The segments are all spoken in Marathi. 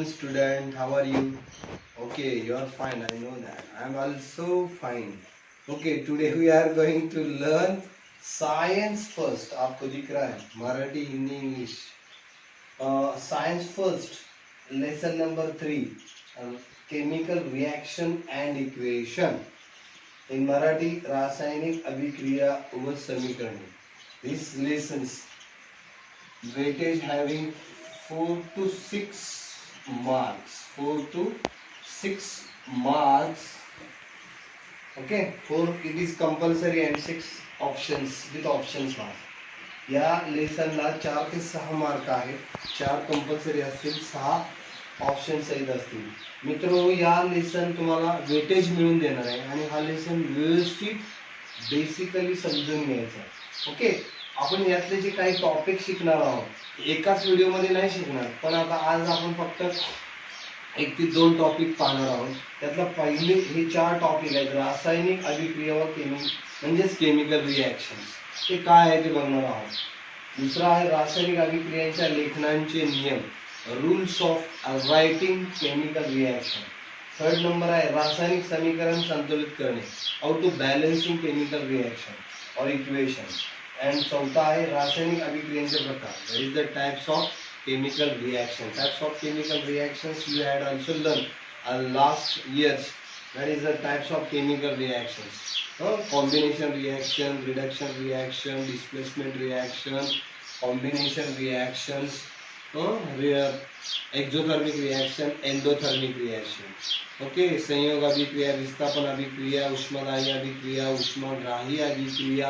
afternoon, student. How are you? Okay, you are fine. I know that. I am also fine. Okay, today we are going to learn science first. आपको दिख रहा है Marathi Hindi English science first lesson number 3 chemical reaction and equation in Marathi रासायनिक अभिक्रिया व समीकरणे. These lessons weightage having 4 to 6 marks. 4 to 6 marks. Okay, 4 it is compulsory and 6 options with options marks. या लेसनला 4 ते 6 मार्क आहेत. 4 कंपल्सरी असतील, 6 ऑप्शन सहित असतील. मित्रो, या लेसन तुम्हाला वेटेज मिळून देणार आहे आणि हा लेसन व्यवस्थित बेसिकली समजून घ्यायचा. ओके, आपण यातले जे काही टॉपिक शिकणार आहोत एकाच व्हिडिओमध्ये नाही शिकणार, पण आता आज आपण फक्त 1 ते 2 टॉपिक पाहणार आहोत. त्यातला पहिले हे 4 टॉपिक आहेत रासायनिक अभिक्रिया व म्हणजेच केमिकल रिॲक्शन्स. ते काय आहे ते बघणार आहोत. दुसरा आहे रासायनिक अभिक्रियांच्या लेखनांचे नियम, rules of writing chemical reaction. Third number आहे रासायनिक समीकरण संतुलित करणे, हाउ टू बॅलन्सिंग केमिकल रिॲक्शन और इक्वेशन. अँड चौथा आहे रासायनिक अभिक्रियांचे प्रकार, that is the types of chemical reaction. Types of chemical reactions you had also learned last years. That is the types of chemical reactions. Combination reaction, reduction reaction, displacement reaction, combination reactions, exothermic reaction, endothermic reaction. Okay, संयोग अभिक्रिया, विस्थापन अभिक्रिया, उष्मादाही अभिक्रिया, उष्माग्राही अभिक्रिया,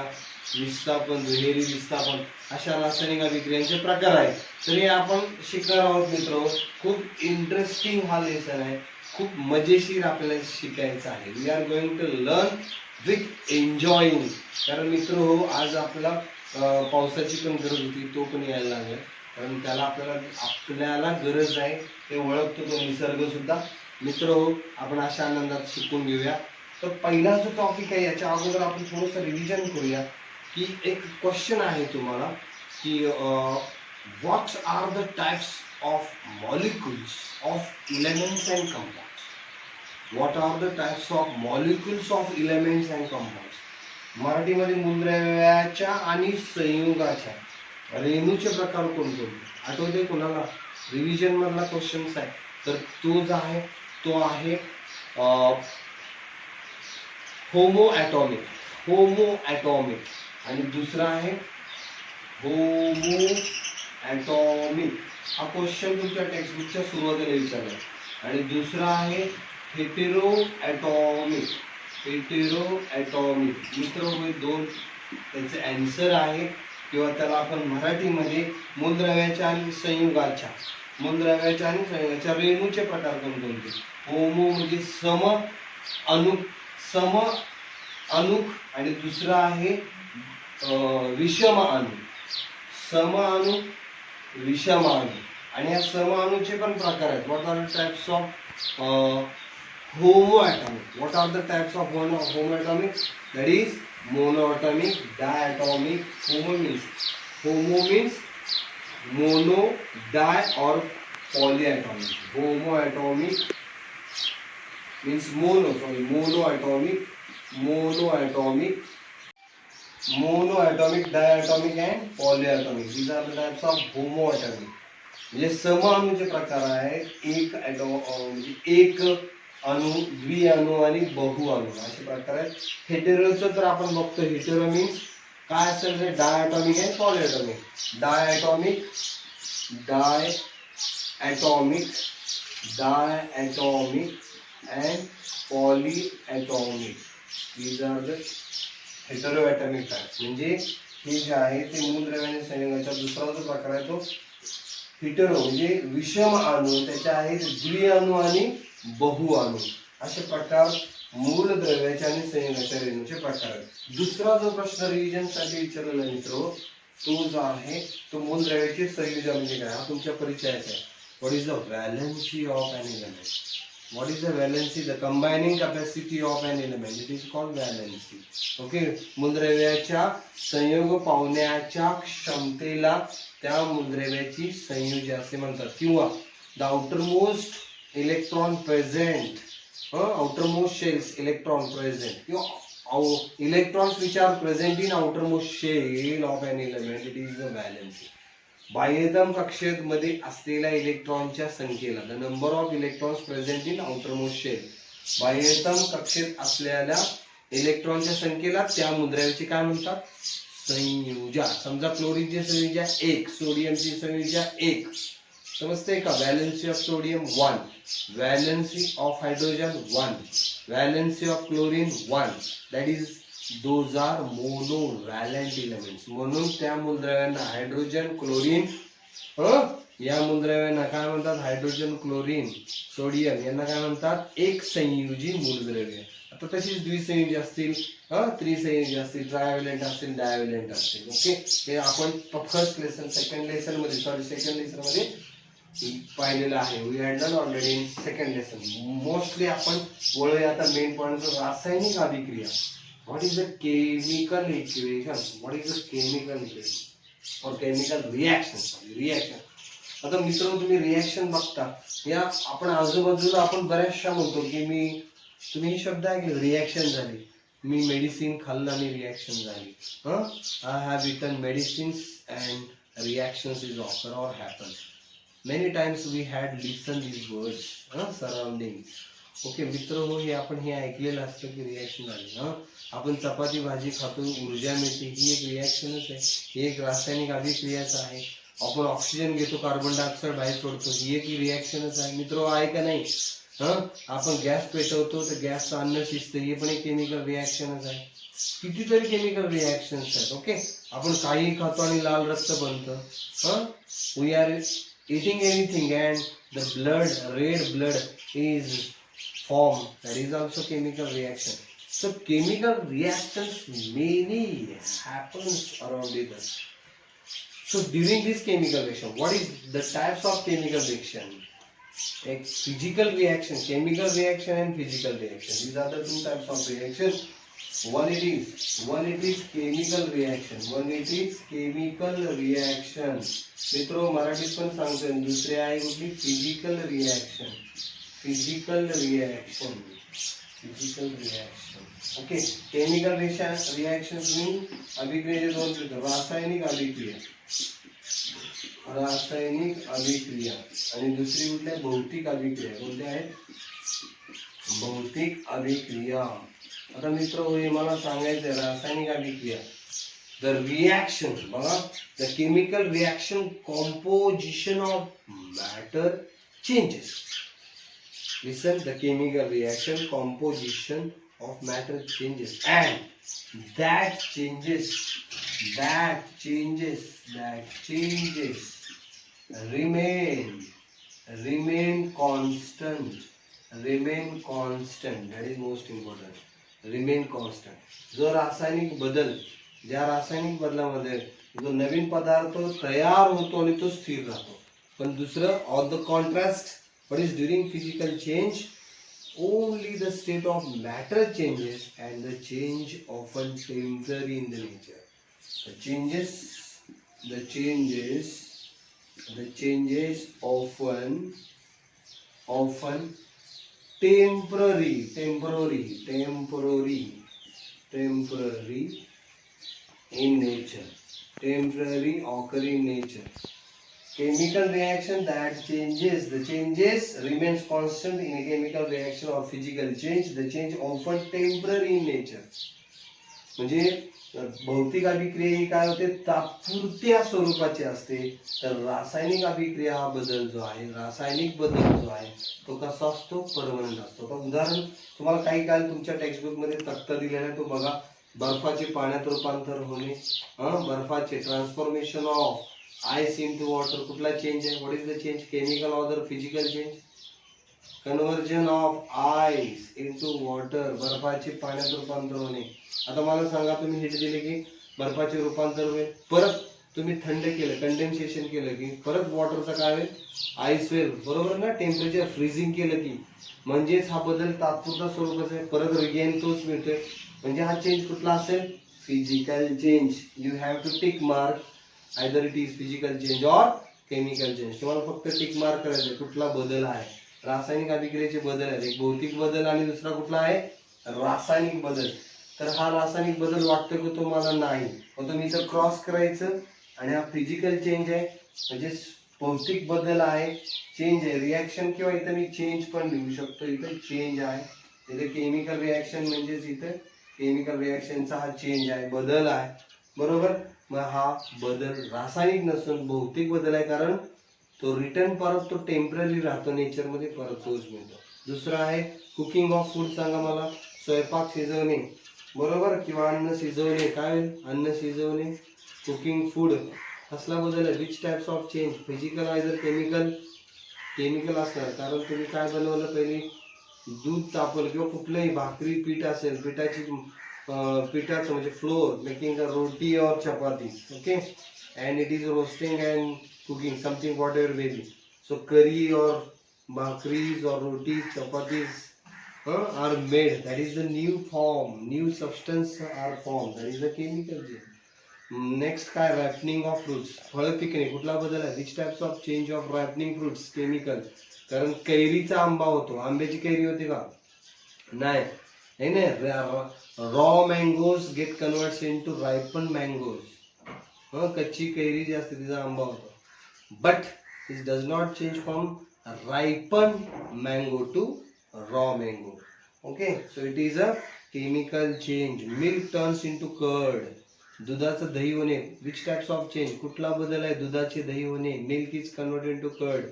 विस्थापन, दुहेरी विस्थापन, अशा रासायनिक अभिक्रियांचे प्रकार आहेत. तर हे आपण शिकणार आहोत मित्र. खूप इंटरेस्टिंग हा लेसन आहे, खूप मजेशीर आपल्याला शिकायचं आहे. We are going to learn with enjoying. कारण मित्र हो, आज आपल्याला पावसाची पण गरज होती, तो पण यायला लागला. कारण त्याला आपल्याला गरज आहे ते ओळखतो तो निसर्ग सुद्धा. मित्र हो, आपण अशा आनंदात शिकून घेऊया. तर पहिला जो टॉपिक आहे याच्या अगोदर आपण थोडंसं रिव्हिजन करूया. की एक क्वेश्चन आहे तुम्हाला की what are the types of molecules of elements and compounds. What are the types of molecules of elements and compounds. मराठीमध्ये मूलद्रव्याच्या आणि संयुगाच्या रेणूचे प्रकार कोणकोणते आठवते कोणाला? रिव्हिजन मधला क्वेश्चन्स आहे. तर तो जो आहे तो आहे होमो ॲटॉमिक आणि दुसरा आहे होमो ॲटॉमिक. हा क्वेश्चन तुमच्या टेक्स्टबुकच्या सुरुवातीला विचारला. आणि दुसरा आहे हेटेरो ॲटॉमिक. मित्र हे दोन त्याचे आन्सर आहे, किंवा त्याला आपण मराठीमध्ये मूलद्रव्याच्या आणि संयुगाच्या रेणूचे प्रकार कोणकोणते. होमो म्हणजे सम अणुक आणि दुसरा आहे विषम अणु. सम अणु, विषम अणु. आणि या सम अणूचे पण प्रकार आहेत. What are the types of homo atomic. What are the types of homo atomic? That is monoatomic, diatomic. Homo means mono, di और polyatomic. Homo atomic means monoatomic, diatomic and polyatomic. These are the types of homoatomic. म्हणजे समअणूचे प्रकार आहेत. एक अणु, द्विअणु आणि बहुअणु असे प्रकार आहेत. हेटेरोचं तर आपण बघतो. हेटेरो मीन्स काय असेल ते डायॲटॉमिक आणि पॉलीॲटॉमिक. Diatomic and polyatomic. These are the heteroatomic types. म्हणजे हे जे आहे ते मूलद्रव्याने संयुगाचा. दुसरा जो प्रकार आहे तो हेटेरो म्हणजे विषम अणु, त्याच्या आहेत द्विअणु आणि बहुअणु असे प्रकार मूलद्रव्याच्या आणि संयुगाच्या रेणूचे प्रकार आहेत. दुसरा जो प्रश्न रिव्हिजन साठी विचारलेला मित्र तो जो आहे तो मूलद्रव्याचे संयोजन म्हणजे काय हा तुमच्या परिचयाचा आहे. What is the valency of an element. What is the valency? The combining capacity of an element. It is called valency. Okay. मूलद्रव्याच्या संयोग पावण्याच्या क्षमतेला त्या मूलद्रव्याची संयोजी असे म्हणतात. किंवा the outermost electron present, outermost shells electron present, electrons which are present in outermost shell of an element, it is the valency. बाह्यतम कक्षेमध्ये असलेल्या इलेक्ट्रॉनच्या संख्येला, the number of electrons present in outermost shell, बाह्यतम कक्षेत असलेल्या इलेक्ट्रॉनच्या संख्येला त्या मुद्राची काय म्हणतात, संयुजा. समजा क्लोरीनची संयुजा 1, सोडियमची संयुजा 1, समजते का. Valency of sodium 1, valency of hydrogen 1, valency of chlorine 1, that is those are monovalent elements. म्हणून त्या मूलद्रव्यांना हायड्रोजन, क्लोरीन, या मूलद्रव्यांना काय म्हणतात, हायड्रोजन, क्लोरीन, सोडियम यांना काय म्हणतात, एक संयुजी मूलद्रव्य. आता तशीच द्विसंयुजी असतील, त्रिसंयुजी असतील, ट्रायव्हॅलेंट असतील, डायव्हॅलेंट असतील. ओके, हे आपण फर्स्ट लेसन सेकंड लेसन मध्ये पाहिलेलं आहे. We had done already in second lesson. Mostly आपण वळूया आता मेन पॉइंट, रासायनिक अभिक्रिया. What is the chemical equation? What is the chemical equation or chemical reaction? Reaction. आता मित्रांनो, तुम्ही रिएक्शन बघता, या आपण आजूबाजूला आपण बऱ्याचशा म्हणतो की तुम्ही शब्द ऐकले, रिएक्शन झाली, मी मेडिसिन खाल्लं आणि रिएक्शन झाली. I have eaten medicines and reactions is occur or happen. Many times we had listen these words surrounding. Okay मित्र हो, हे आपण हे ऐकलेलं असतं की रिएक्शन झाली. आपण चपाती भाजी खातो, ऊर्जा मिळते, ही एक रिएक्शनच आहे, ही एक रासायनिक अभिक्रियाच आहे. आपण ऑक्सिजन घेतो, कार्बन डायऑक्साईड बाहेर सोडतो, ही एक रिएक्शनच आहे. मित्र आहे का नाही. आपण गॅस पेटवतो तर गॅसचं अन्न शिजतं, हे पण एक केमिकल रिएक्शनच आहे. कितीतरी केमिकल रिएक्शन्स आहेत. ओके, आपण काही खातो आणि लाल रक्त बनतं. We are eating anything and the blood, red blood is form, that is also chemical reaction. So chemical reactions many happens around us. So during this chemical reaction, what is the types of chemical reaction? A physical reaction, chemical reaction and physical reaction. These are the two types of reaction. One it is chemical reaction. One it is chemical reaction. मित्रो मराठीत पण सांगतो. दुसरे आहे कुठली, physical reaction. Physical reaction. Okay, chemical reaction mean अभिक्रियेचे दोन प्रकार, रासायनिक अभिक्रिया, आणि दुसरी कुठल्या, भौतिक अभिक्रिया. कोणत्या आहेत, भौतिक अभिक्रिया. आता मित्र हे मला सांगायचं, रासायनिक अभिक्रिया, द रिएक्शन बघा, the chemical reaction composition of matter changes. Listen, the chemical reaction composition of matter changes, and that changes remain constant. That is most important. Remain constant. जो रासायनिक बदल, ज्या रासायनिक बदलामध्ये जो नवीन पदार्थ तयार होतो आणि तो स्थिर राहतो. पण दुसरं, on the contrast, what is during physical change, only the state of matter changes, and the change often temporary in the nature. The changes often temporary in nature, temporary occur in nature. Chemical reaction that changes, the changes remains constant in a chemical reaction or physical change. The change often temporary in nature. म्हणजे भौतिक अभिक्रिया ही काय होते, तात्पुरत्या स्वरूपाची असते. तर रासायनिक अभिक्रिया हा बदल जो आहे, रासायनिक बदल जो आहे तो कसा असतो, परमनंट असतो. तर उदाहरण तुम्हाला काही काल तुमच्या टेक्स्टबुक मध्ये तक्ता दिलेला आहे, तो बघा. बर्फाचे पाण्यात रूपांतर होणे, बर्फाचे transformation of ice into water, कुठला चेंज आहे, what is the change, chemical or physical change. Conversion of ice into water, बर्फाचे पाण्यात रूपांतर होणे. आता मला सांगा, तुम्ही हिट दिले की बर्फाचे रूपांतर होईल, परत तुम्ही थंड केलं, कंडेन्सेशन केलं की परत वॉटरचं काय होईल, आइस होईल, बरोबर ना. टेम्परेचर फ्रीजिंग केलं की, म्हणजेच हा बदल तात्पुरता स्वरूपाचा आहे, परत रिगेन तोच मिळतोय. म्हणजे हा चेंज कुठला असेल, physical change. You have to tick mark, either it is physical change or chemical change. तुम्हाला फक्त टिक मार्क करायचं कुठला बदल आहे. रासायनिक अभिक्रियेचे बदल आहेत, एक भौतिक बदल आणि दुसरा कुठला आहे रासायनिक बदल. तर हा रासायनिक बदल वाटतो की तुम्हाला नाही, मग तुम्ही इथं क्रॉस करायचं आणि हा फिजिकल चेंज आहे म्हणजे भौतिक बदल आहे, चेंज आहे रिॲक्शन, किंवा इथं मी चेंज पण लिहू शकतो. इथं चेंज आहे, इथे केमिकल रिॲक्शन म्हणजेच इथं केमिकल रिॲक्शनचा हा चेंज आहे, बदल आहे, बरोबर. मग हा बदल रासायनिक नसून भौतिक बदल आहे, कारण तो रिटर्न परत तो टेम्पररी राहतो नेचरमध्ये, परत तोच मिळतो. दुसरा आहे कुकिंग ऑफ फूड. सांगा मला, स्वयंपाक शिजवणे, बरोबर, किंवा अन्न शिजवणे. काय अन्न शिजवणे, कुकिंग फूड. कसला बदल आहे, which types of change, physical either chemical. Chemical असणार, कारण तुम्ही काय बनवलं, पहिले दूध तापवलं किंवा कुठलंही भाकरी पीठ असेल, पिठाचं म्हणजे फ्लोर, मेकिंग अ रोटी और चपाती, okay, and it is roasting and cooking something whatever may be. So curry or bhakris or rotis, chapatis are made. That is the new form, new substance are formed. That is the chemical change. Next काय, रॅपनिंग ऑफ फ्रुट्स, फळं पिकणे. कुठला बदल आहे, which types of change of ripening fruits, chemical. कारण कैरीचा आंबा होतो, आंब्याची कैरी होती का नाही, raw mangoes get converts into ripen mangoes. कच्ची कैरी जी असते तिचा आंबा होतो, but this does not change from ripen mango to raw mango. Okay, so it is a chemical change. Milk turns into curd, दुधाचं दही होणे. विच टाइप्स ऑफ चेंज, कुठला बदल आहे, दुधाचे दही होणे. Milk is converted to curd,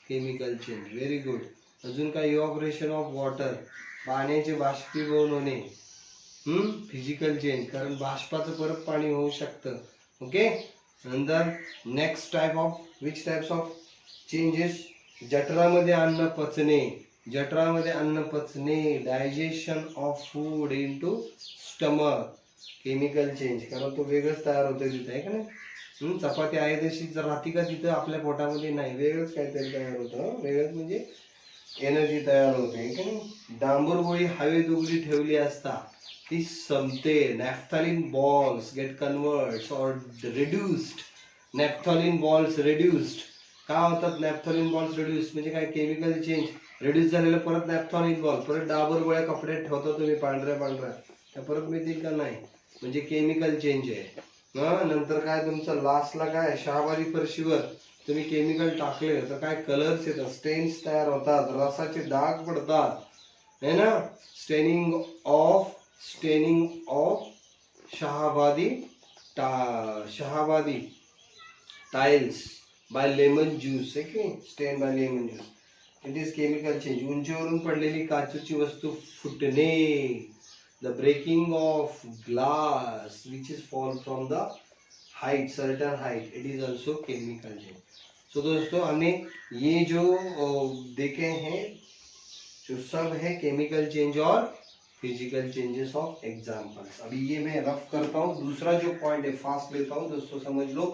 chemical change. Very good. अजून काय, इव्हॅपोरेशन ऑफ वॉटर, पाण्याचे बाष्पीभवन होणे. फिजिकल चेंज, कारण बाष्पाचं परत पाणी होऊ शकतं. ओके, नंतर next type of, which types of changes, जठरामध्ये अन्न पचणे. जठरामध्ये अन्न पचणे, digestion of food into stomach, chemical change, कारण तो वेगळंच तयार होतो तिथे, आहे का नाही. चपाती आहे तशी राहते का तिथं आपल्या पोटामध्ये, नाही, वेगळंच काहीतरी तयार होतं, वेगळंच म्हणजे एनर्जी तयार होते, की नाही. डांबूर गोळी हवेत उघडी ठेवली असता ती संपते. नॅफ्थॅलिन बॉल्स गेट कन्वर्ट्स और रिड्यूस्ड. नॅफ्थॅलिन बॉल्स रिड्यूस्ड का होतात, नॅफ्थॅलिन बॉल्स रिड्यूस म्हणजे काय, केमिकल चेंज. रिड्यूस झालेलं परत नॅफ्थॅलिन बॉल, परत डांबूर गोळ्या कपड्यात ठेवता तुम्ही पांढऱ्या पांढऱ्या, त्या परत मिळतील का नाही, म्हणजे केमिकल चेंज आहे. नंतर काय तुमचं लास्टला काय, शहावारी फरशीवर तुम्ही केमिकल टाकले तर काय, कलर्स येतात, स्टेन्स तयार होतात, रसाचे डाग पडतात, है ना. Staining of Shahabadi tiles by lemon juice, है की stain by lemon juice. It is chemical change. उंचीवरून पडलेली काचेची वस्तू फुटणे. The breaking of glass which is fall from the height, certain height, it is also chemical change. So दोस्तों हमने ये जो देखे हैं जो सब है केमिकल चेंज और फिजिकल चेंजेस ऑफ एग्जाम्पल्स. अभी ये मैं रफ करता हूँ. दूसरा जो पॉइंट है फास्ट लेता हूँ दोस्तों, समझ लो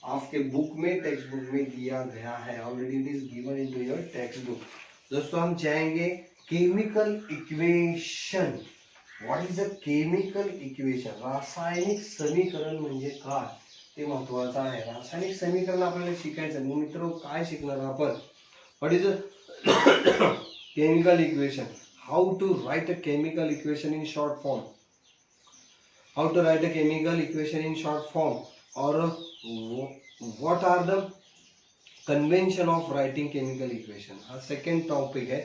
आपके बुक में, टेक्स्ट बुक में दिया गया है, already it is given into your text book. दोस्तों हम जाएंगे chemical equation. What is a chemical equation, रासायनिक समीकरण म्हणजे काय ते महत्वाचं आहे. रासायनिक समीकरण आपल्याला शिकायचं. मग मित्र काय शिकणार आपण, what is a chemical equation, how to write a chemical equation in short form, how to write a chemical equation in short form, और what are the convention of writing chemical equation, हा सेकंड टॉपिक है.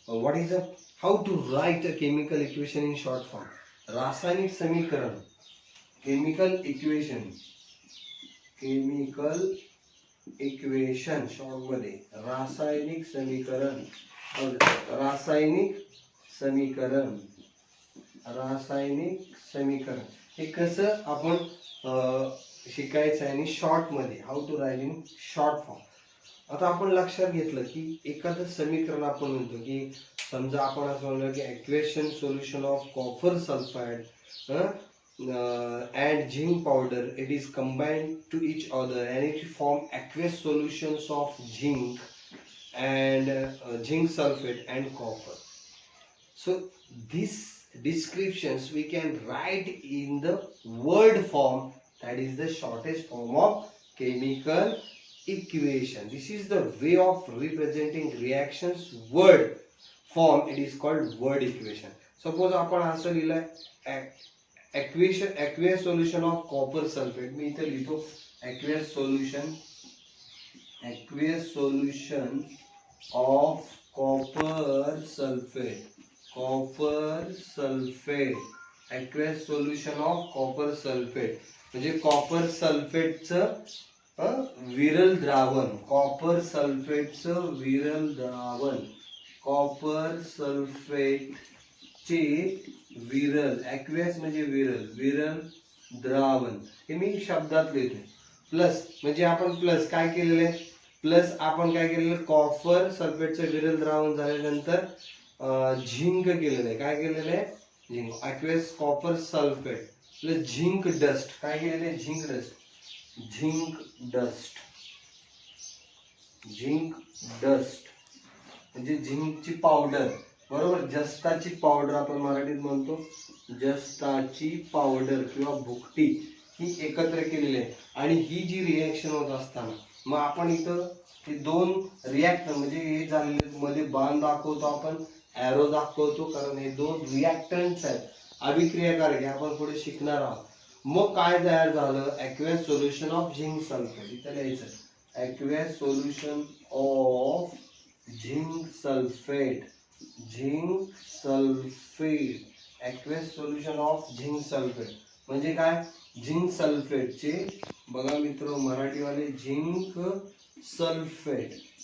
What is a how to write a chemical equation in short form, रासायनिक समीकरण, केमिकल इक्वेशन शॉर्ट मध्ये, रासायनिक समीकरण, हे कसं आपण शिकायचं आहे आणि शॉर्ट मध्ये, how to write in short form. आता आपण लक्षात घेतलं की एखादं समीकरण आपण म्हणतो की समजा आपण असं म्हणलं की equation solution of copper sulphide and zinc powder, it is combined to each other and it form aqueous solutions of zinc and zinc sulfate and copper. So these descriptions we can write in the word form, that is the shortest form of chemical equation. This is the way of representing reactions word form. It is called word equation. Suppose आपण असं लिहिलंय aqueous solution of copper sulfate. मी इथे लिहितो aqueous solution of copper sulfate. Aqueous solution of copper sulfate म्हणजे कॉपर सल्फेटचं विरल द्रावण. कॉपर सल्फेटचं विरल द्रावण. कॉपर सल्फेटचे विरल. ॲक्वेस म्हणजे विरल द्रावण. हे मी शब्दात लिहितो. प्लस म्हणजे आपण प्लस काय केलेलं आहे, प्लस आपण काय केलेलं, कॉपर सल्फेटचं विरल द्रावण झाल्यानंतर झिंक केलेलं आहे. काय केलेलं आहे, zinc. Aqueous copper sulphate plus zinc dust. काय केलेलं आहे, झिंक डस्ट म्हणजे झिंकची पावडर. बरोबर, जस्ताची पावडर आपण मराठीत म्हणतो. जस्ताची पावडर किंवा भुकटी ही एकत्र केलेली आहे. आणि ही जी रिएक्शन होत असताना मग आपण इथं हे दोन रिॲक्टर म्हणजे हे झालेले मध्ये बाण दाखवतो, आपण एरो दाखवतो, कारण हे दोन रिॲक्टंट्स आहेत, अभिक्रियाकारक. आपण पुढे शिकणार आहोत. मग काय तयार झालं, aqueous solution of zinc sulphate. इथं लिहायचं aqueous solution of zinc sulphate. Aqueous solution of zinc sulphate म्हणजे काय, झिंक सल्फेटचे बघा मित्र मराठीवाले, झिंक सल्फेटचे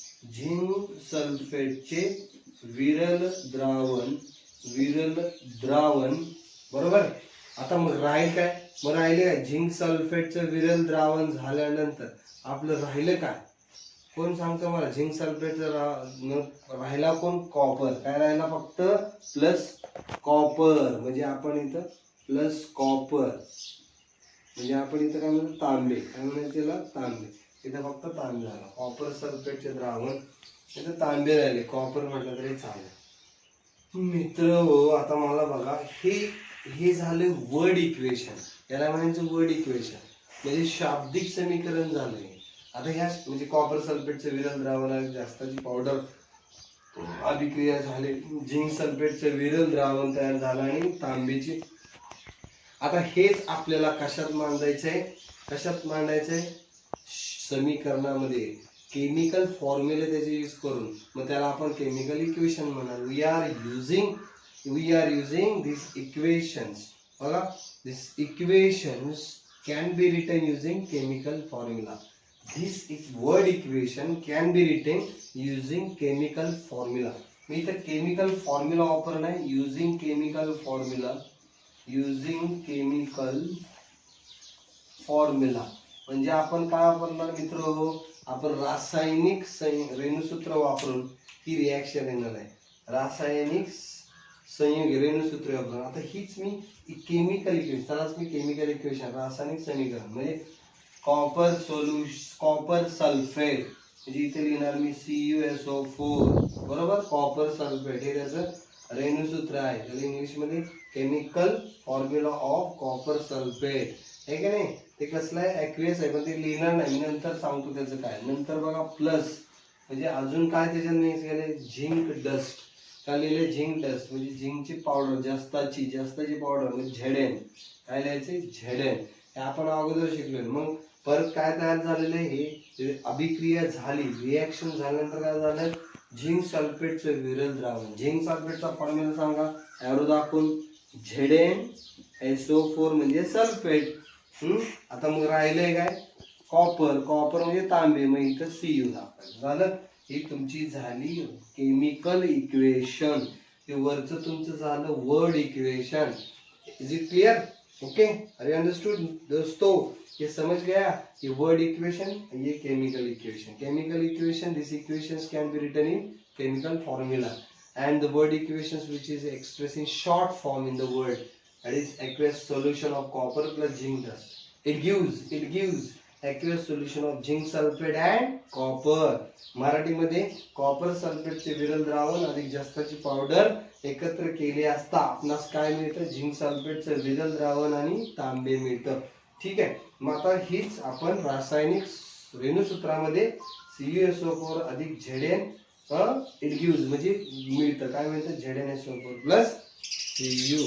विरल द्रावण. बरोबर. आता मग राहील काय, मग राहिले काय, झिंक सल्फेटचं विरल द्रावण झाल्यानंतर आपलं राहिलं काय, कोण सांगतं मला, झिंक सल्फेटचं राहिला कोण, कॉपर. काय राहिला, फक्त प्लस कॉपर. म्हणजे आपण इथं प्लस कॉपर म्हणजे आपण इथं काय म्हणतो, तांबे. काय म्हणायचं त्याला, तांबे. इथं फक्त तांबे झाला. कॉपर सल्फेटचे द्रावण इथं तांबे राहिले, कॉपर म्हटलं तरी चालेल. मित्र आता मला बघा, हे झाले वर्ड इक्वेशन. याला म्हणायचं वर्ड इक्वेशन म्हणजे शाब्दिक समीकरण झालंय. आता ह्या म्हणजे कॉपर सल्फेटचं विरल द्रावण, जास्ताची पावडर अभिक्रिया झाली, झिंक सल्फेटचं विरल द्रावण तयार झालं आणि तांबेची. आता हेच आपल्याला कशात मांडायचंय, समीकरणामध्ये केमिकल फॉर्म्युले त्याचे यूज करून. मग त्याला आपण केमिकल इक्वेशन म्हणणार. We are using this equations. बघा, this equations can be written using chemical formula. This word equation can be written using chemical formula. मी इथं केमिकल फॉर्म्युला वापरणार आहे. using chemical formula म्हणजे आपण काय वापरणार मित्र, आपण रासायनिक रेणुसूत्र वापरून ही रिॲक्शन येणार आहे. रासायनिक संयुग रेणुसूत्र वापरून. आता हीच मी केमिकल इक्वेशन, त्यालाच मी केमिकल इक्वेशन, रासायनिक समीकरण म्हणजे कॉपर सल्फेट म्हणजे इथे लिहिणार मी CuSO4. बरोबर, कॉपर सल्फेट हे त्याचं रेणुसूत्र आहे. त्याला इंग्लिश मध्ये chemical formula of copper sulphate आहे का नाही. ते कसलं आहे, ॲक्वेस आहे, पण ते लिहिणार नाही, नंतर सांगतो त्याचं काय. नंतर बघा प्लस म्हणजे अजून काय त्याच्यात मिक्स केलंय, झिंक डस्ट. काय लिहिले, झिंक डस्ट म्हणजे झिंकची पावडर, जास्ताची पावडर म्हणजे झेडेन. काय लिहायचे, झेडेन. हे आपण अगोदर शिकलो. मग परत काय तयार झालेलं आहे, हे अभिक्रिया झाली, रिॲक्शन झाल्यानंतर काय झालं, झिंक सल्फेटचं विरल द्रावण. झिंक सल्फेटचा फॉर्म्युला सांगा, एरो दाखवून, ZnSO4 म्हणजे सल्फेट. आता मग राहिलंय काय, कॉपर म्हणजे तांबे. मग इथं Cu दाखवायचं. झालं, ही तुमची झाली केमिकल इक्वेशन. हे वरचं तुमचं झालं word equation. Is it clear? Okay, अरे अंडरस्टूड दोस्तों, ये समझ गया, ये वर्ड इक्वेशन, ये chemical equation. This equations can be written in chemical formula and the word equations which is expressed in short form in the word, that is aqueous solution of copper plus zinc dust. It gives aqueous solution of zinc sulfate and copper. Marathi मध्ये कॉपर सल्फेटचे विरल द्रावण अधिक जास्ताची पावडर एकत्र केले असता आपणास काय मिळतं, झिंक सल्फेटचं विरल द्रावण आणि तांबे मिळतं. ठीक आहे. मग आता हीच आपण रासायनिक रेणुसूत्रामध्ये CuSO4 अधिक Zn इट गिव्स म्हणजे मिळतं काय मिळतं ZnSO4 plus Cu.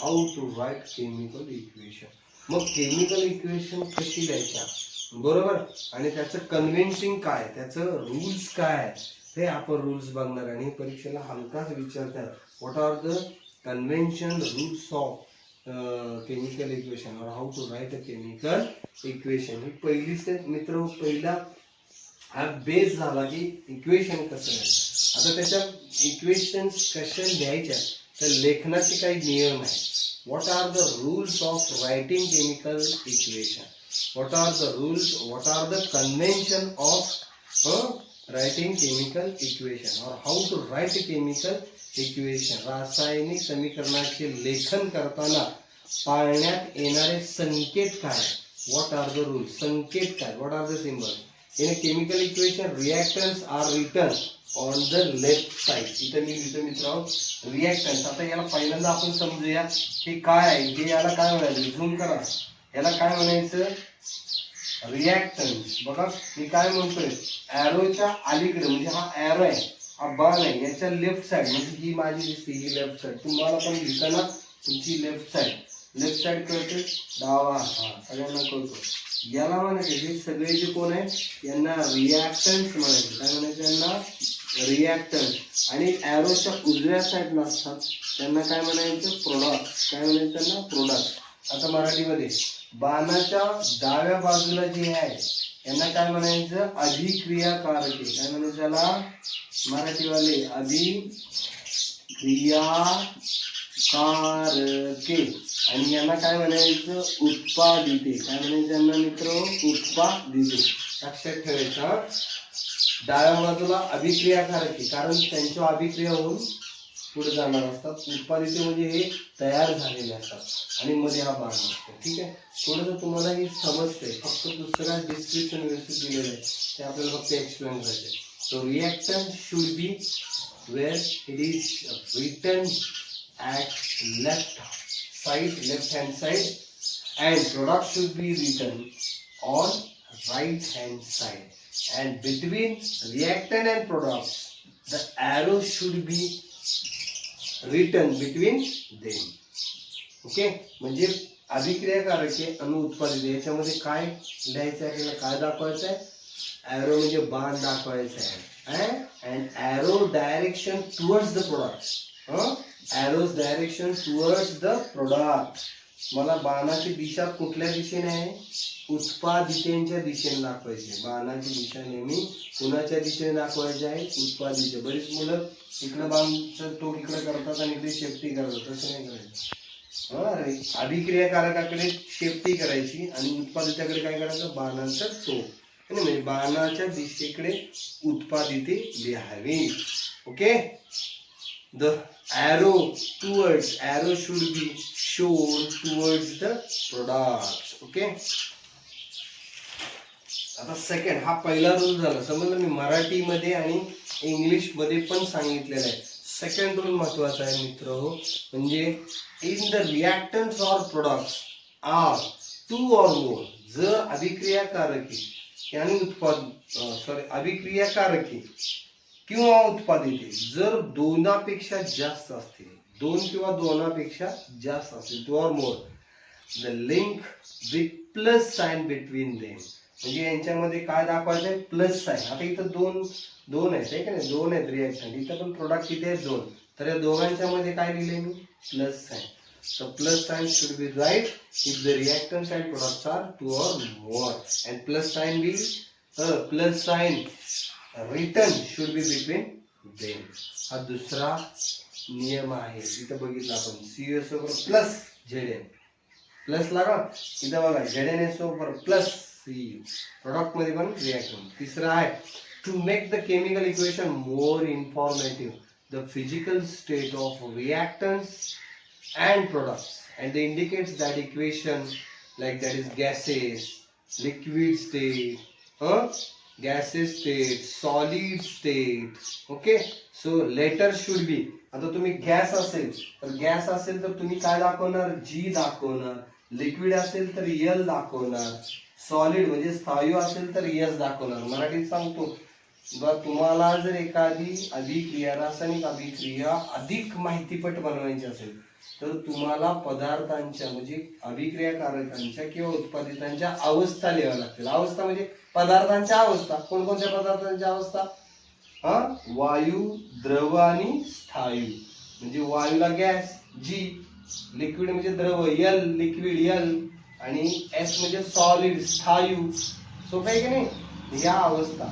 How to write chemical equation. मग केमिकल इक्वेशन कशी लिहायच्या बरोबर आणि त्याचं कन्व्हेन्सिंग काय त्याचं रूल्स काय ते आपण रूल्स बघणार. आणि परीक्षेला हमखास विचारतात what are the convention rules of chemical equation और how to write a chemical equation. ही पहिली स्टेप मित्र. पहिला हा बेस झाला की इक्वेशन कसं आहे. आता त्याच्या इक्वेशन्स कशा लिहायच्या तर लेखनाचे काही नियम आहे. What are the rules of writing chemical equation. What are the rules what are the convention of writing chemical equation और how to write chemical equation. रासायनिक समीकरणाचे लेखन करताना पाळण्यात येणारे संकेत काय. व्हॉट आर द रूल्स संकेत काय. What are the symbol. In chemical equation reactants are written on the left side. इथं मी लिहितो मित्रांनो रिएक्टन्स. आता याला पहिल्यांदा आपण समजूया हे काय आहे. हे याला काय म्हणायचं झूम करा. याला काय म्हणायचं रिएक्टन्स. बघा मी काय म्हणतोय ॲरोच्या अलीकडे म्हणजे हा ॲरो आहे हा बाण आहे याच्या लेफ्ट साइड म्हणजे ही माझी दिसते ही लेफ्ट साइड. तुम्हाला पण लिहिताना तुमची लेफ्ट साइड कळते डावा हा सगळ्यांना कळतो. याला म्हणायचे हे सगळे जे कोण आहे यांना रिएक्टन्स म्हणायचे. काय म्हणायचे यांना रिएक्टन्स. आणि ॲरोच्या उजव्या साईडला असतात त्यांना काय म्हणायचं प्रोडक्ट. काय म्हणायचं त्यांना प्रोडक्ट. आता मराठीमध्ये बाणाच्या डाव्या बाजूला जे आहे यांना काय म्हणायचं अभिक्रियाकारके. काय म्हणायचं त्याला मराठीवाले अभिक्रियाकारके. आणि यांना काय म्हणायचं उत्पादिते. काय म्हणायचं यांना मित्र उत्पादिते. लक्षात ठेवायचं डाव्या बाजूला अभिक्रियाकारके कारण त्यांच्या अभिक्रिया होऊन पुढे जाणार असतात. उत्पादिते म्हणजे हे तयार झालेले असतात आणि मध्ये हा बाण असतो. ठीक आहे थोडंसं तुम्हाला हे समजतंय फक्त दुसरा डिस्क्रिप्शन व्यवस्थित दिलेलं आहे ते आपल्याला फक्त एक्सप्लेन करायचे. So reactants should be where it is written at left hand side and product should be written on right hand side and between reactant and product the arrow should be written between them. Okay म्हणजे अभिक्रियाकारके आणि उत्पादित याच्यामध्ये काय लिहायचं आहे आपल्याला काय दाखवायचं आहे. ॲरो म्हणजे बाण दाखवायचा आहे and arrow direction towards the product. arrows direction towards the product. मला बाणाची दिशा कुठल्या दिशेने आहे उत्पादितेच्या दिशेने दाखवायची. बाणाची दिशा नेहमी कुणाच्या दिशेने दाखवायची आहे उत्पादिते. बरीच मुलं इकडे बाणचं टोक इकडे करतात आणि इकडे शेपटी करतात तसं नाही करायचं. अभिक्रियाकारकाकडे शेपटी करायची आणि उत्पादिताकडे काय करायचं बाणाचा टोक म्हणजे बाणाच्या दिशेकडे उत्पादिते लिहावी. Okay the arrow should be shown towards the products. okay आता सेकंड हा पहिला रूल झाला समजलं मी मराठीमध्ये आणि इंग्लिश मध्ये पण सांगितलेला आहे. सेकंड रूल महत्वाचा आहे मित्र म्हणजे इन द रिएक्टन्स और प्रोडक्ट्स आर टू और मोर. जर अभिक्रियाकारके आणि अभिक्रियाकारके किंवा उत्पादिते जर दोनापेक्षा जास्त असतील दोन किंवा दोनापेक्षा जास्त असतील टू और more the link with plus sign between them म्हणजे यांच्यामध्ये काय दाखवायचं आहे प्लस साइन. आता इथं दोन आहेत आहे का नाही दोन आहेत रिएक्शन इथं पण प्रोडक्ट किती आहेत दोन तर या दोघांच्या मध्ये काय लिहिले मी plus sign. So plus sign should be right if the reactants and products are two or more and plus sign written should be between them. हा दुसरा नियम आहे. इथं बघितलं आपण CuSO प्लस Zn प्लस लागा इथं बघा ZnSO प्लस Cu प्रोडक्ट मध्ये पण रिएक्शन. तिसरा आहे to make the chemical equation more informative the physical state of reactants and products and they indicates that equation like that is gases liquid state gases state solid state. okay so letter should be आता तुम्ही गॅस असेल तर तुम्ही काय दाखवणार G दाखवणार लिक्विड असेल तर यल दाखवणार, सॉलिड म्हणजे स्थायू असेल तर यस दाखवणार. मराठीत सांगतो, तुम्हाला जर एखादी अभिक्रिया, रासायनिक अभिक्रिया अधिक माहितीपट बनवायची असेल तर तुम्हाला पदार्थांच्या म्हणजे अभिक्रियाकारकांच्या किंवा उत्पादितांच्या अवस्था लिहाव्या लागतील. अवस्था म्हणजे पदार्थांच्या अवस्था. कोणकोणत्या पदार्थांच्या अवस्था? वायू, द्रव आणि स्थायू. म्हणजे वायूला गॅस जी, लिक्विड म्हणजे द्रव यल, लिक्विड यल, आणि एस म्हणजे सॉलिड स्थायू. सोपं आहे की नाही? या अवस्था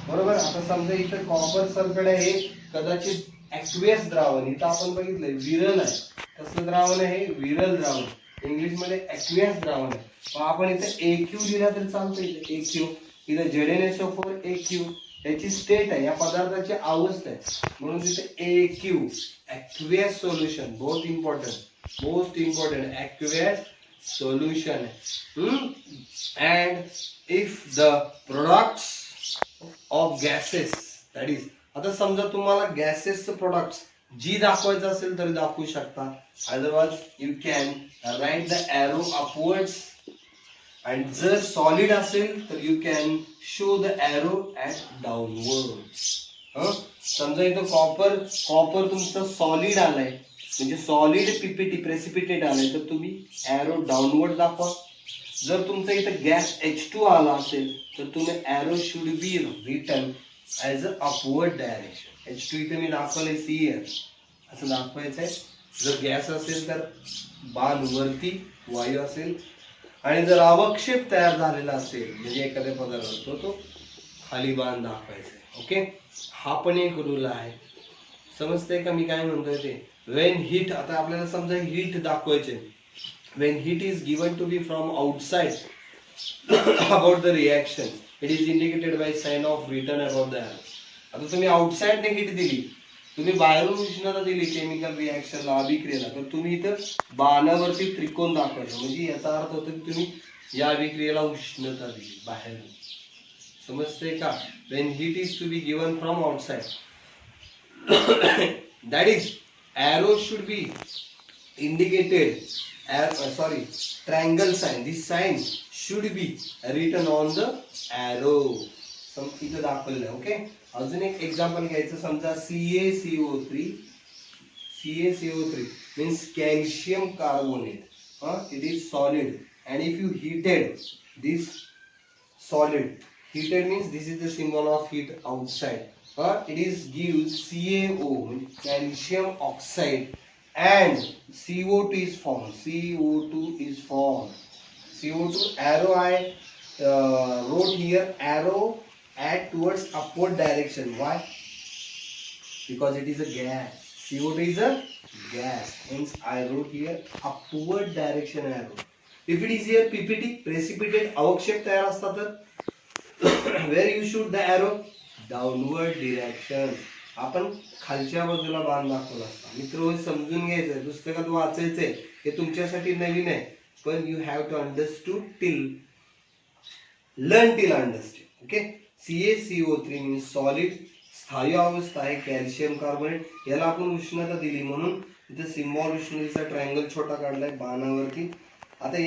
बरोबर. आता समजा इथं कॉपर सल्फेट आहे, हे कदाचित ऍक्वियस द्रावण, इथं आपण बघितलंय विरल आहे. कसलं द्रावण आहे? विरल द्रावण. इंग्लिश मध्ये ऍक्वियस द्रावण आहे. मग आपण इथं AQ लिहिला तरी चालतं. इथे AQ, इथं ZnSO4 AQ याची स्टेट आहे, या पदार्थाची अवस्था आहे, म्हणून तिथे AQ ऍक्वियस सोल्युशन. बहुत important, most important, aqueous solution. and if the products of gases, that is, आता समजा तुम्हाला गॅसेसचं प्रोडक्ट्स जी दाखवायचं असेल तरी दाखवू शकता. Otherwise you can write the arrow upwards. आणि जर सॉलिड असेल तर you can show the arrow at downward. समजा इथं कॉपर तुमचं सॉलिड आलंय, म्हणजे सॉलिड पीपीटी प्रेसिपिटेट आलंय, तर तुम्ही एरो डाऊनवर्ड दाखवा. जर तुमचं इथं गॅस H2 आला असेल तर तुम्ही arrow should be written as a upward direction. H2 इथे मी दाखवलंय CL असं दाखवायचंय. जर गॅस असेल तर बाण वरती, वायू असेल, आणि जर अवक्षेप तयार झालेला असेल म्हणजे एखाद्या पदार्थात तो खाली बाण दाखवायचा आहे. ओके, हा पण एक रूल आहे. समजतंय का मी काय म्हणतोय ते? वेन हीट, आता आपल्याला समजा हीट दाखवायचे, when heat is given to be from outside about the reaction, it is indicated by sign of written above the arrow. आता तुम्ही आउटसाइड ने हीट दिली, तुम्ही बाहेरून उष्णता दिली केमिकल रिएक्शनला, अभिक्रियेला, तर तुम्ही इथं बाणावरती त्रिकोण दाखवायचं, म्हणजे याचा अर्थ होतो की तुम्ही या अभिक्रियेला उष्णता दिली बाहेरून. समजतंय का? when heat is to be given from outside, that is arrow should be indicated, triangle sign, this sign should be written on the arrow. इथं दाखवलेलं आहे. ओके, अजून एक एक्झाम्पल घ्यायचं. समजा CaCO3 means calcium carbonate. It is solid, and if you heated this solid, heated means this is the symbol of heat outside. It is gives CaO, calcium oxide, and CO2 is formed. CO2 arrow I wrote here, arrow at towards upward direction. Why? Because it is a gas. CO2 is a gas, hence I wrote here upward direction arrow. If it is here PPT, precipitate, अवक्षेप तयार असतात तर where you shoot the arrow? Downward direction. आपण खालच्या बाजूला बाण दाखवला असता. मित्र, समजून घ्यायचंय, पुस्तकात वाचायचंय, हे तुमच्यासाठी नवीन आहे, पण you have to understood till learn till understand. Okay, CaCO3 means solid, स्थायू अवस्था आहे, कॅल्शियम कार्बोनेट, याला आपण उष्णता दिली म्हणून इथे सिम्बॉल उष्णतेचा ट्रायंगल छोटा काढलाय बाणावरती. आता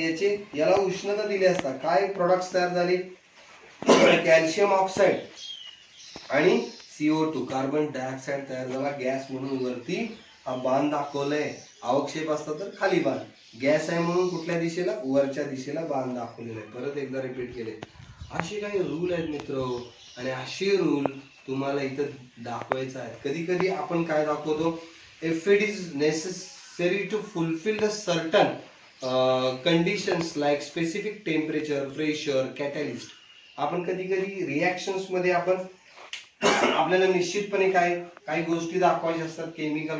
याला उष्णता दिली असता काय प्रोडक्ट्स तयार झाले? कॅल्शियम ऑक्साईड आणि CO2 कार्बन डायऑक्साइड तयार झाला, गॅस म्हणून वरती हा बाण दाखवलाय. अवक्षेप असता तर खाली बाण, गॅस आहे म्हणून कुठल्या दिशेला? वरच्या दिशेला बाण दाखवलेला आहे. परत एकदा रिपीट केले. असे काही रूल आहेत मित्र, आणि असे रूल तुम्हाला इथं दाखवायचे आहेत. कधी कधी आपण काय दाखवतो, if it is necessary to fulfil the certain conditions like specific temperature, pressure, catalyst. आपण कधी कधी रिॲक्शन्स मध्ये आपण आपल्याला निश्चितपणे काही गोष्टी दाखवायच्या असतात केमिकल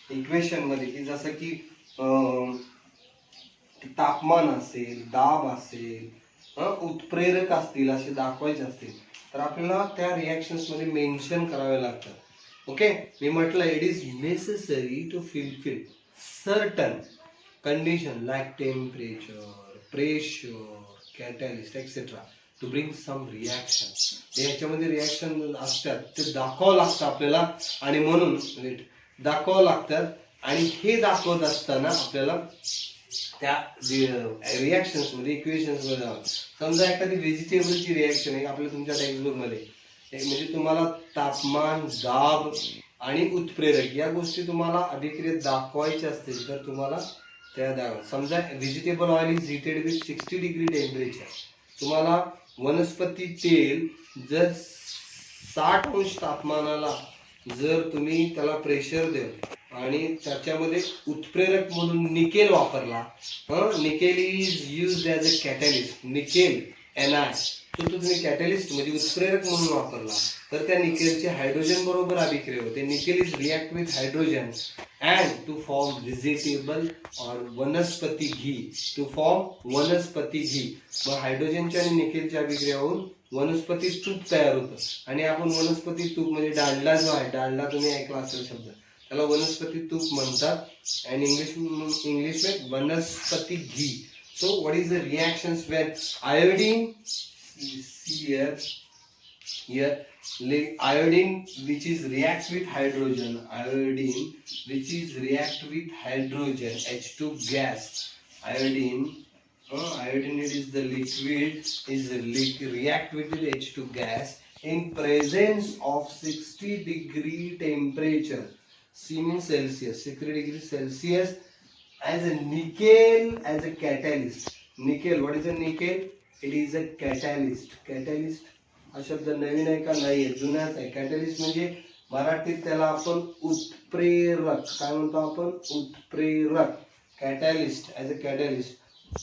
इक्वेशन मध्ये, की जसं की तापमान असेल, दाब असेल, उत्प्रेरक असतील, असे दाखवायचे असतील, तर आपल्याला त्या रिॲक्शन्स मध्ये मेन्शन करावे लागतात. ओके, मी म्हटलं it is necessary to fulfil certain condition like temperature, pressure, catalyst etcetera to bring some reaction. याच्यामध्ये रिॲक्शन असतात, ते दाखवावं लागतं आपल्याला, आणि म्हणून दाखवावं लागतात. आणि हे दाखवत असताना आपल्याला त्या रिॲक्शन्स मध्ये इक्वेशन्स मध्ये जाऊन समजा एखादी व्हेजिटेबलची रिॲक्शन आहे आपल्या तुमच्या टेक्स्टबुक मध्ये म्हणजे तुम्हाला तापमान, दाब आणि उत्प्रेरक या गोष्टी तुम्हाला अभिक्रियेत दाखवायच्या असतील तर तुम्हाला त्या द्याव्या. समजा vegetable oil is heated with 60 degree temperature. तुम्हाला वनस्पती तेल जर 60 अंश तापमानाला जर तुम्ही त्याला प्रेशर द्या आणि त्याच्यामध्ये उत्प्रेरक म्हणून निकेल वापरला, nickel is used as a catalyst. Nickel Na तो तुम्ही कॅटॅलिस्ट म्हणजे उत्प्रेरक म्हणून वापरला तर त्या निकेलचे हायड्रोजन बरोबर अभिक्रिया होते. Nickel is react with hydrogen and to form vegetable और वनस्पती घी. टू फॉर्म वनस्पती घी. मग हायड्रोजनच्या आणि निकेलच्या अभिक्रिया होऊन वनस्पती तूप तयार होतं. आणि आपण वनस्पती तूप म्हणजे डालडा जो आहे, डालडा तुम्ही ऐकला असेल शब्द, त्याला वनस्पती तूप म्हणतात. अँड इंग्लिश में वनस्पती घी. So what is the reactions when iodine, see here iodine which is react with hydrogen, iodine which is react with hydrogen, H2 gas, iodine it is the liquid is react with the H2 gas in presence of 60 degree temperature. C means Celsius, 60 degree Celsius, as a nickel as a catalyst. Nickel, what is a nickel? It is a catalyst. Catalyst हा शब्द नवीन आहे का? नाही आहे, जुनाच आहे. कॅटॅलिस्ट म्हणजे मराठीत त्याला आपण उत्प्रेरक काय म्हणतो आपण? उत्प्रेरक. Catalyst as a catalyst.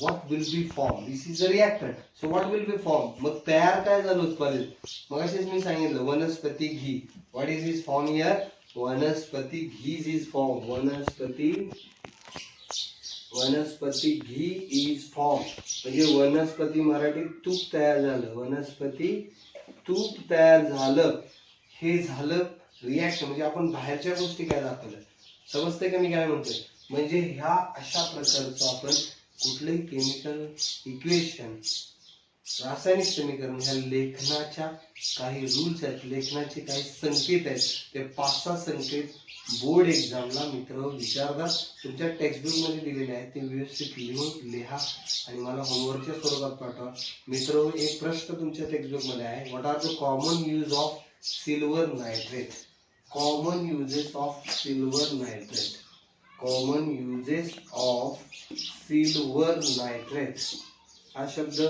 What will be formed? This is a reactant. So what will be formed? मग तयार काय झालं उत्पादित? मगाशीच मी सांगितलं वनस्पती घी. What is this form here? वनस्पती घी is formed. वनस्पती घी इज फॉर्म म्हणजे वनस्पती मराठीत तूप तयार झालं. वनस्पती तूप तयार झालं. हे झालं रिॲक्शन. म्हणजे आपण बाहेरच्या गोष्टी काय दाखवल्या समजते का मी काय म्हणतोय? म्हणजे ह्या अशा प्रकारचं आपण कुठलंही केमिकल इक्वेशन, रासायनिक समीकरण ह्या लेखनाच्या काही रूल्स आहेत, लेखनाचे काही संकेत आहेत. ते 5-6 संकेत बोर्ड एक्झामला मित्र विचारतात. तुमच्या टेक्स्टबुक मध्ये दिलेले आहेत ते व्यवस्थित लिहून लिहा आणि मला होमवर्कच्या स्वरूपात पाठवा. मित्र एक प्रश्न तुमच्या टेक्स्टबुक मध्ये आहे. What are the common use of silver nitrate? Common uses of silver nitrate. Common uses of silver nitrate हा शब्द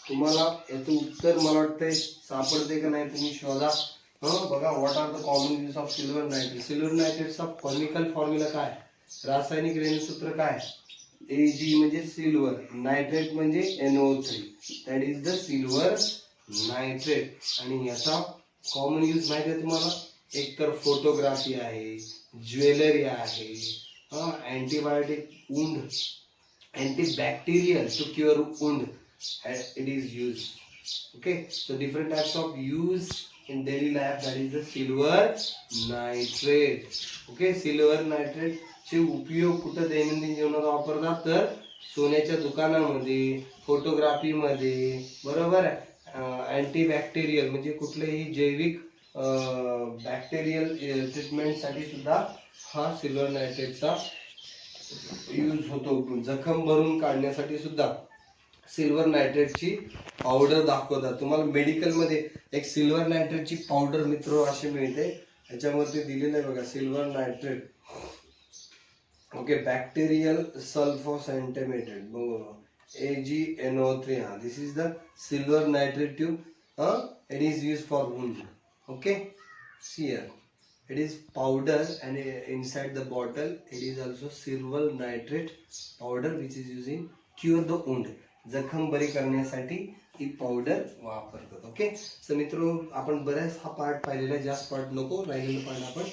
तुम्हाला याचं उत्तर मला वाटतंय सापडते का नाही तुम्ही शोधा. बघा what are the common uses of silver nitrate. Silver नायट्रेटचा केमिकल फॉर्म्युला काय? रासायनिक रेणुसूत्र काय? Ag म्हणजे सिल्वर, नायट्रेट म्हणजे NO3. That is the silver nitrate. आणि याचा कॉमन यूज माहिती आहे तुम्हाला? एक तर फोटोग्राफी आहे, ज्वेलरी आहे, antibiotic wound, antibacterial to cure wound, it is used. Okay, so different types of use in daily life, that is the silver nitrate. Okay, silver nitrate चे उपयोग कुठे दैनंदिन जीवनात वापरतात तर सोन्याच्या दुकानामध्ये, फोटोग्राफी मध्ये, बरोबर आहे. अँटीबॅक्टेरियल म्हणजे कुठलेही जैविक बॅक्टेरियल ट्रीटमेंट साठी सुद्धा हा सिल्वर नायट्रेटचा यूज होतो. जखम भरून काढण्यासाठी सुद्धा सिल्वर नायट्रेटची पावडर दाखवतात. तुम्हाला मेडिकल मध्ये एक सिल्वर नायट्रेटची पावडर मित्र अशी मिळते. याच्यावरती दिलेलं आहे बघा सिल्वर नायट्रेट. ओके, बॅक्टेरियल सल्फोसॅन्टिमेटेड बरोबर AgNO3. This is the silver nitrate tube. It is use for wound. Okay, see here. It is powder and inside the bottle it is also silver nitrate powder which is using cure the wound. जखम बरी करण्यासाठी ही पावडर वापरतात. ओके, सो मित्रो आपण बरेच हा पार्ट पाहिलेला, जास्त पार्ट नको, राहिलेला पार्ट आपण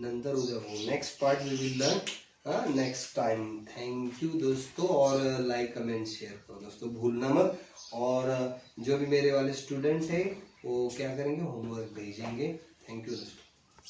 नंतर उद्या बघू. Next part we will learn next time. Thank you दोस्तों, और लाइक कमेंट शेयर करो दोस्तों, भूलना मत. और जो भी मेरे वाले स्टूडेंट है वो क्या करेंगे, होमवर्क भेजेंगे. थैंक यू दोस्तों.